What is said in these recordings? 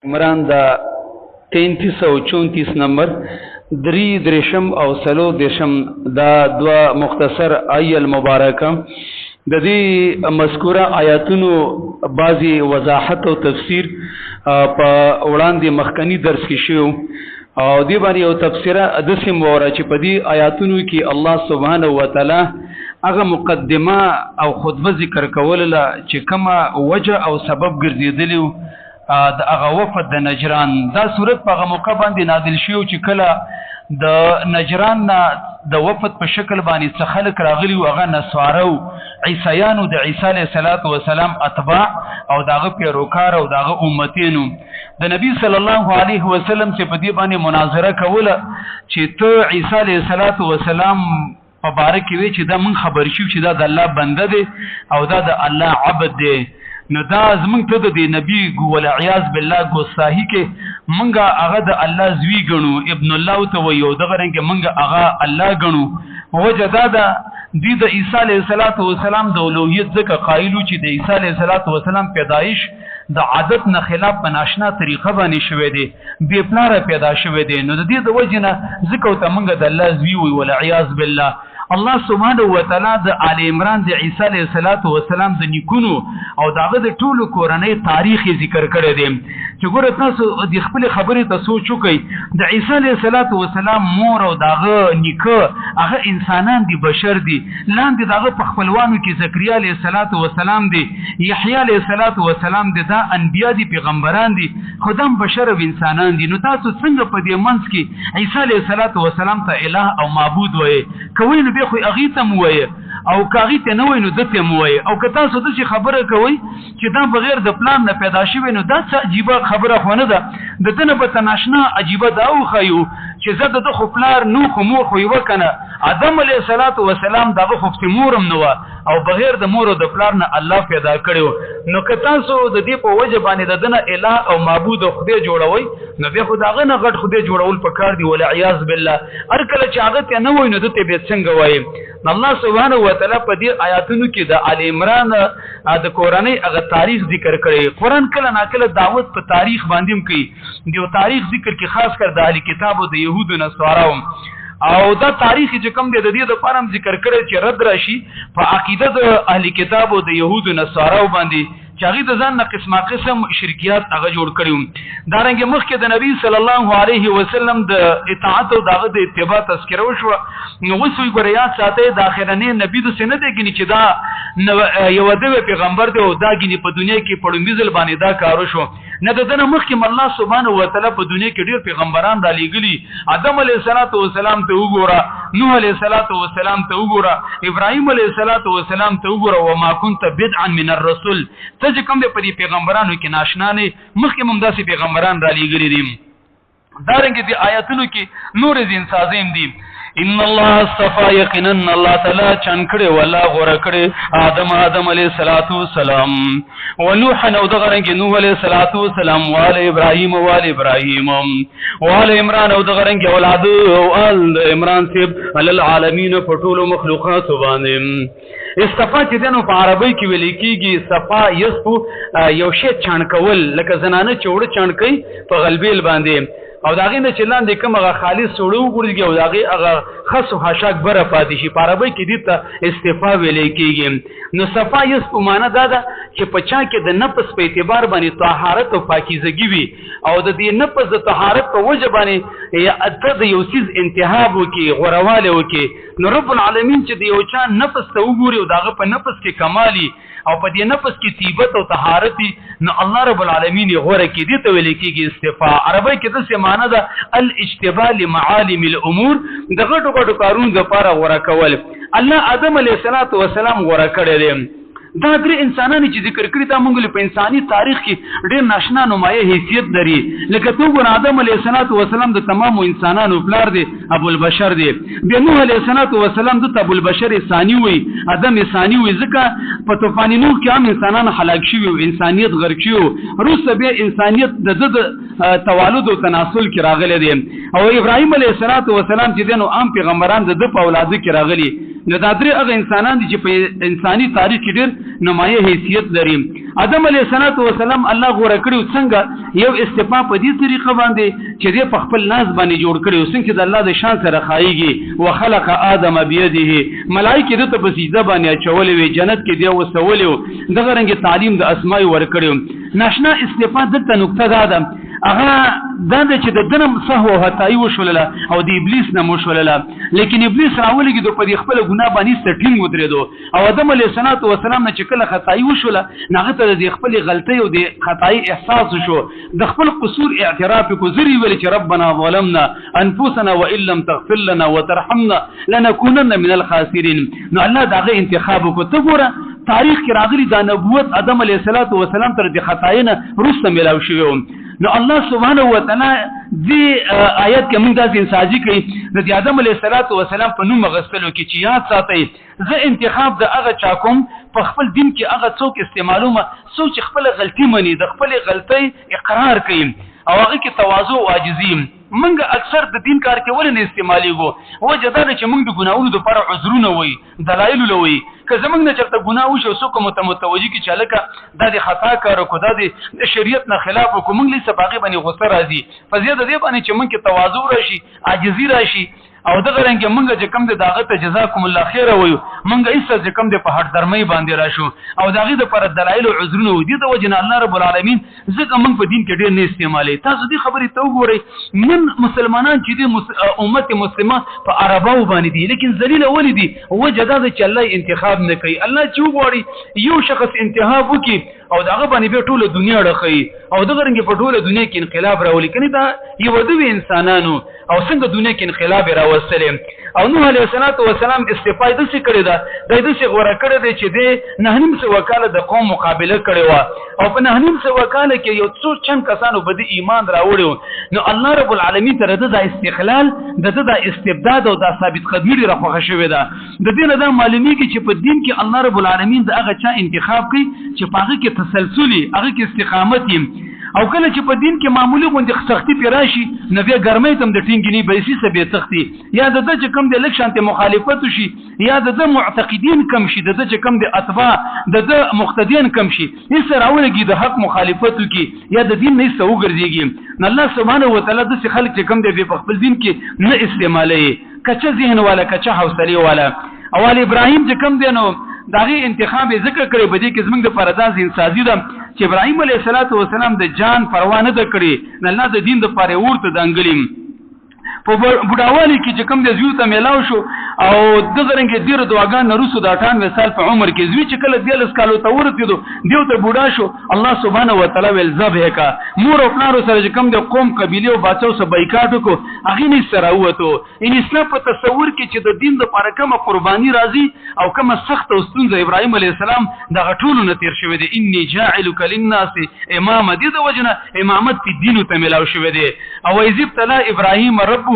عمران دا 3334 نمبر دری درشم او سلو درشم دا دوا مختصر آیه المبارکه د دې مذکوره آیاتونو بعضی وضاحت او تفسیر په وړاندې مخکنی درس کې شو او دې باندې یو تفسیره د سیم وره چې په دې آیاتونو کې الله سبحانه و تعالی هغه مقدمه او خطبه ذکر کوله چې کومه وجه او سبب ګرځیدلی د هغه وفد د نجران دا صورت په هغه موقع باندې نازل شو چې کله د نجران د وفد په شکل باندې څه خلک راغلي او هغه نسوارو عیسایانو د عیسی علیه السلام اتباع او داغه پیروکار او داغه امتینو د نبی صلی الله علیه وسلم چې په دې باندې مناظره کوله چې ته عیسی علیه السلام په باره کې وی چې دا من خبر شو چې دا د الله بنده دی او دا د الله عبد دی نو دا زمونږ ته د نبی ګول عیاذ بالله ګستاهی کې منګه هغه د الله زوی ګڼو ابن الله ته ویو دغه رنګ منګه هغه الله ګڼو وجه دا ده د عیسی علیه السلام د اولوهیت ځکه قایلو چې د عیسی علیه السلام پیدایش د عادت نه خلاف په ناشنا طریقه باندې شوی دی بې پلاره پیدا شوی دی نو د دې د وجه نه ځکه ته منګه د الله زوی وی ول عیاذ بالله الله سبحانه و تعالی د آل عمران د عیسی علیه السلام د نیکونو او داغه د ټولو کورنۍ تاریخ ذکر کړی دی چې ګوره تاسو د خپل خبرې ته سوچ وکړئ د عیسی علیه السلام مور او داغه نیکه هغه انسانان دي بشر دي لاندې داغه په خپلوانو کې زکریا علیه السلام دی یحیی علیه السلام دی دا انبیا دي پیغمبران دي خدام بشر او انسانان دي نو تاسو څنګه په دې منځ کې عیسی علیه السلام ته الہ او معبود وایي کوي نو به خو هغه ته موایي او کاغی ته نه وای نو دته موایي او که تاسو د څه خبره کوي چې دا بغیر د پلان نه پیدا شوی نو دا څه عجیبه خبره خو نه ده د دنه په تناشنا عجیبه دا او خیو چې زه د خو پلار نو خو مور خو یو کنه آدم علیه السلام دغه خو مورم نو او بغیر د مور او د پلار نه الله پیدا کړو نو که تاسو د دې په وجه باندې د دنه الہ او معبود خدای جوړوي نو به خدای نه غټ خدای جوړول پکار دی ول عیاذ بالله هر کله چې هغه ته نه وای نو دته به څنګه وای الله سبحانه و تعالی په دې آیاتونو کې د آل عمران د قرآنی هغه تاریخ ذکر کړي قرآن کله ناکله دعوت په تاریخ باندې کوي دیو تاریخ ذکر کې خاص کر د اهل کتاب او د يهودو نصاراو او دا تاریخ چې کوم د دې د پرم ذکر کړي چې رد راشي په عقیده د اهل کتاب او د يهودو نصاراو باندې چاغي د ځان نه قسم شرکیات هغه جوړ کړیو دا رنګ مخکې د نبی صلی الله علیه وسلم د اطاعت او دغه د اتباع تذکره وشو نو وسوي ګوریا ساته د اخرنی نبی د سینه دی چې دا یو د پیغمبر دی او دا غني په دنیا کې پړمبیزل باندې دا کارو شو نه د دنه مخکې الله سبحانه و تعالی په دنیا کې ډیر پیغمبران را لېګلي آدم علیه السلام ته وګوره نوح علیه السلام ته وګوره ابراهیم علیه السلام ته وګوره وما كنت بدعا من الرسل ته چې کوم د پیغمبرانو کې ناشنا نه مخکې ممداسي پیغمبران را لېګلي دي دا رنګ دي آیاتونو کې نور ځین سازیم دي ان الله صفا یقینا الله تعالی چنکړه ولا غره کړه آدم علیه السلام ونوح نو دغه رنګ نوح علیه السلام وال ابراهیم وال ابراهیم وال عمران او دغه رنګ اولاد او ال عمران سیب العالمین فټول مخلوقات باندې استفا چې دنو په عربی کې ویل کېږي صفا یصفو یو شی چانکول لکه زنانه چوړ چانکې په غلبیل باندې او داغه نه چلان د کومه خالص سړو ګورږي او داغه هغه خاص حاشاک بره پاتې شي په عربی کې دې ته استفا ویل کېږي نو صفا یصفو معنی دا ده چې په چا کې د نفس په اعتبار باندې طهارت او پاکیزګي وي او د دې نفس د طهارت په وجه باندې یا اته د یو سیز انتخاب وکي غورواله وکي نو رب العالمین چې د یو چا نفس ته وګوري او داغه په نفس کې کمالي او په دې نفس کې طیبت او طهارت نو الله رب العالمین یې غوړه کې دي ته ویل کېږي استفا عربی کې د څه معنی ده الاجتباء لمعالم الامور د غټو غټو کارونو لپاره غوړه کول الله آدم علیه السلام غوړه کړی دی دا درې انسانان چې ذکر کړی تا مونږ په انساني تاریخ کې ډېر ناشنا نمایه حیثیت لري لکه تو ګور آدم علیه السلام د تمامو انسانانو پلار دی ابو البشر دی بیا نوح علیه السلام د ابو البشر ثانی وي آدم ثانی وي ځکه په طوفان نوح کې هم انسانان هلاک شوي او انسانیت غرق شوی وروسته بیا انسانیت د توالد او تناسل کې راغلی دی او ابراهیم علیه السلام چې دنو عام پیغمبران د په اولاد کې راغلي نو دا درې هغه انسانان دي چې په انساني تاریخ کې ډېر نمایه حیثیت لري آدم علیه السلام الله غوړه کړو څنګه یو استفا په دې طریقه باندې چې دې په خپل ناز باندې جوړ کړو څنګه د الله د شان سره خایيږي وخلق آدم بيده ملائکه دې ته په سجده باندې اچولې وي جنت کې دی وسولې دغه رنګ تعلیم د اسماء ور کړو ناشنا استفا دلته نقطه ده هغه دا چې د دنم سهو هتای وشولله او د ابلیس نه مشولله لیکن ابلیس راولګي د په خپل ګناه باندې سټینګ ودرېدو او آدم علیه السلام نه چې کله خطای وشوله نغه ته د خپل غلطي او د خطای احساس شو د خپل قصور اعتراف کو زری ویل چې ربنا ظلمنا انفسنا وان لم تغفر لنا وترحمنا لنكونن من الخاسرين نو الله دغه انتخاب کو ته ګوره تاریخ کې راغلي د نبوت آدم علیه السلام تر د خطاینه رسته ملاو شوی نو الله سبحانه و تعالی دې آیت کې موږ داسې انساجي کوي د آدم علیه السلام په نوم غسلو کې چې یاد ساتي زه انتخاب د هغه چا کوم په خپل دین کې هغه څوک استعمالومه څوک چې خپل غلطي مني د خپل غلطي اقرار کوي او هغه کې تواضع او عاجزي منګه اکثر د دین کار کې ولې نه استعماليږي وجه دا چې موږ د ګناونو د پر عذرونه وي دلایل لوي که زمونږ نه چرته ګناه وشي څوک متوجي کی چلکه د خطا کار کو د شریعت نه خلاف کو موږ لیسه باغی باندې غوسه راځي فزیاده دی باندې چې موږ کې تواضع راشي عاجزي راشي او دغه رنګ موږ چې کم د داغه ته جزاکم الله خیر وایو موږ ایسه چې کم د په هټ درمۍ باندې راشو او داغه د پر دلایل او عذرونه ودی د وجنه الله رب العالمین ځکه موږ په دین کې ډیر نه استعمالي تاسو دې خبرې ته وګورئ من مسلمانان چې د امت مسلمه په عربو باندې دي لیکن ذلیل ولې دي وجه دا چې الله انتخاب نه کوي الله چې وګوري یو شخص انتخاب وکي او داغه باندې به ټوله دنیا ډخي او دغه رنګ په ټوله دنیا کې انقلاب راولي کني دا یو دوی انسانانو او څنګه دنیا کې انقلاب راوستل او نوح علیه السلام استفاده دې کړی دا د دې غوړه کړی دی چې د نهنیم سو وکاله د قوم مقابله کړی و او په نهنیم سو وکاله کې یو څو چند کسانو بده ایمان راوړو نو الله رب العالمین تر د استقلال د استبداد او د ثابت قدمی راخوښه شوی دا د دې نه دا معلومیږي چې په دین کې الله رب العالمین د هغه چا انتخاب کوي چې په هغه کې تسلسلي هغه کې استقامت او کله چې په دین کې معمولی غونډه سختي پیراشي نو بیا ګرمۍ تم د ټینګنی بیسي سبې سختي یا د چې کم د لکشانت مخالفت شي یا د معتقدین کم شي د چې کم د اتباع د مقتدیان کم شي هیڅ راولګي د حق مخالفت کی یا د دین نه سو ګرځيږي نو الله سبحانه و تعالی د خلک چې کم د په خپل دین کې نه استعمالي کچه ذهن والا کچه حوصله والا اول ابراهیم چې کم دینو داغي انتخاب ذکر کړي بده کې زمنګ د پرداز انسازي ده چې ابراهیم علیه السلام د جان پروا نه د کړي نه الله د دین د پاره ورته د انګلیم په بډاوالي کې چې کوم د زیو ته میلاو شو او دغه رنګ ډیر دعاګان نرسو د 98 سال په عمر کې زوی چې کله د 10 کالو ته ورته دیو ته بوډا شو الله سبحانه و تعالی ول ذبح کا مور او پلار سره چې کوم د قوم قبيله او بچو سره بایکاټ کو اغه نه سره وته ان اسلام په تصور کې چې د دین د لپاره کومه قرباني راځي او کومه سخت او ستونزه ابراهيم عليه السلام د غټولو نه تیر شوی دی انی جاعلک للناس امام دې د وجنه امامت په دین ته ملاو شوی دی او ایذ تلا ابراهيم رب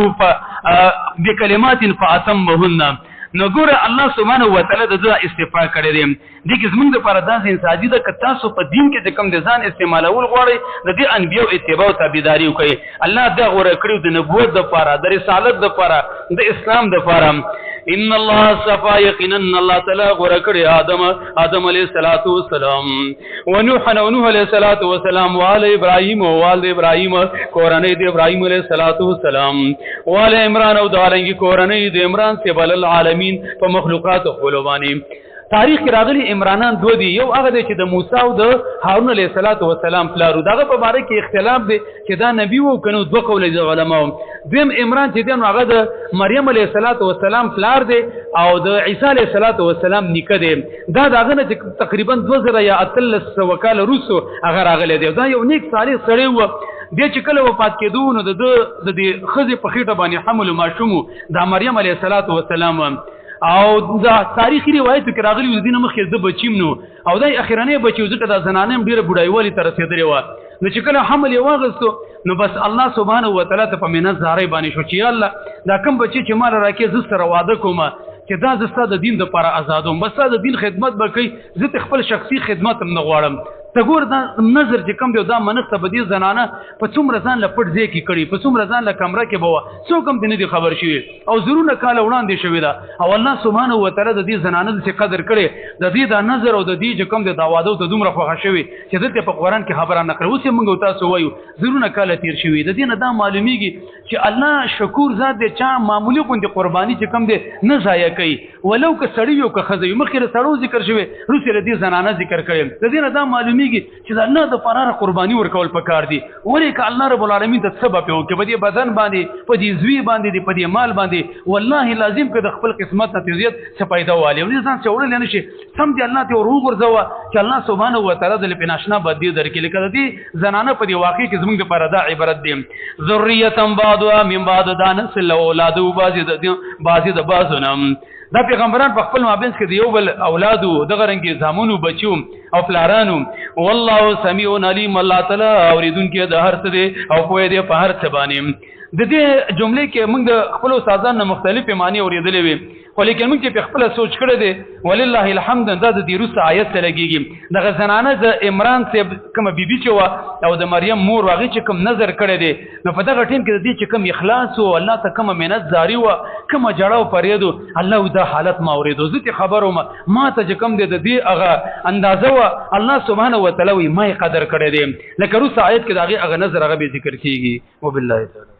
بکلمات فاتمهن نو ګوره الله سبحانه و تعالی د استفاء کړی دی د کې زمونږ د پر داسې انساجي د کتاسو په دین کې د کم د ځان استعمالول غواړي د دې انبیو اتباع او تابعداري وکړي الله دا غوړه کړی د نبوت د لپاره د رسالت د لپاره د اسلام د لپاره ان الله صفا یقینا الله تعالی غوړه کړی آدم علیه السلام ونوح علیه السلام وعلى ابراهيم وعلى ابراهيم قرانه د ابراهيم علیه السلام وعلى عمران او دالنګي قرانه د عمران سے بل العالمین په مخلوقات خپلوانی تاریخ کې راغلي عمرانان دو دي یو هغه دی چې د موسی او د هارون علیه السلام پلارو دغه په باره کې اختلاف دی چې دا نبی وو کنو دوه قول دي علماء دیم عمران چې دغه هغه د مریم علیه السلام پلار دی او د عیسی علیه السلام نیکه دی دا دغه نه تقریبا 2000 یا 13 وکاله روسو هغه راغلي دی دا یو نیک صالح سړی و بیا چې کله وفات کېدو نو د دې خزې په خېټه باندې حمل ماشوم د مریم علیه السلام او دا تاریخي روایت کې راغلي دینه مخې د بچیم نو او دای اخیرانه بچیو ځکه د زنانم ډیره بډایوالي تر رسیدلې و نو چې کله حمل یې واغستو نو بس الله سبحانه و تعالی ته په منځ زارې باندې شو چې الله دا کوم بچی چې مال راکې ز سره واده کوم چې دا زستا د دین د لپاره آزادوم بس د دین خدمت وکړي زه خپل شخصي خدمت هم نه غواړم ته ګور دا نظر چې کم دی دا منښته به دې زنانه په څومره ځان له پټ ځای کې کړي په څومره ځان له کمره کې به وه څوک هم دې نه دي خبر شوي او زرونه کاله وړاندې شوې ده او الله سبحانه وتعالی د دې زنانه داسې قدر کړی د دې دا نظر او د دې چې کوم دی دا واده ته دومره خوښه شوې چې دلته په قرآن کې خبره نه کړې اوس یې موږ تاسو وایو زرونه کاله تېر شوي د دې نه دا معلومیږي چې الله شکور ذات دی چا معمولي غوندې قرباني چې کوم دی نه ضایع کوي ولو که سړی وي او که ښځه وي مخکې د سړو ذکر شوی وروسته د دې زنانه ذکر کړی د دې نه دا معلومیږي چې د الله دپاره قرباني ورکول پکار دي ولې که الله رب العالمین ته څه به پې وکړي په دې بدن باندې په دې زوی باندې دي په دې مال باندې والله لازم که د خپل قسمت نه تزیات څه پیدا والي او دې ځان چې وړلی نه شي سم دې الله ته ور وغورځوه چې الله سبحانه وتعالی د پې ناشنا بدي درکړي لکه د دې زنانه په دې واقع کې زموږ دپاره دا عبرت دی ذریة بعضها من بعض دا نسل اولاد بعضې د بعضو نه دا پیغمبران په خپل مابینځ کې د یو بل اولادو دغه رنګې زامنو بچو او پلارانو والله سمیع علیم الله تعالی اورېدونکی د هر څه دی او پوهه دی په هر څه باندې د دې جملې کې موږ د خپلو استادانو نه مختلفې معنی اورېدلې وې خو لیکن موږ چې په خپله سوچ کړی دی ولله الحمد دا د دې وروسته آیت ته لګېږي دغه زنانه د عمران صاحب کومه بیبي چې وه او د مریم مور هغې چې کوم نظر کړی دی نو په دغه ټیم کې د دې چې کوم اخلاص و الله ته کومه منت زاري وه کومه جړه او فریاد و الله دا حالت ما اورېدو زه ترې خبر وم ما ته چې کوم دی د دې هغه اندازه وه الله سبحانه وتعالی وایي ما یې قدر کړی دی لکه وروسته آیت کې د هغې هغه نظر هغه به ذکر کېږي وبالله تعالی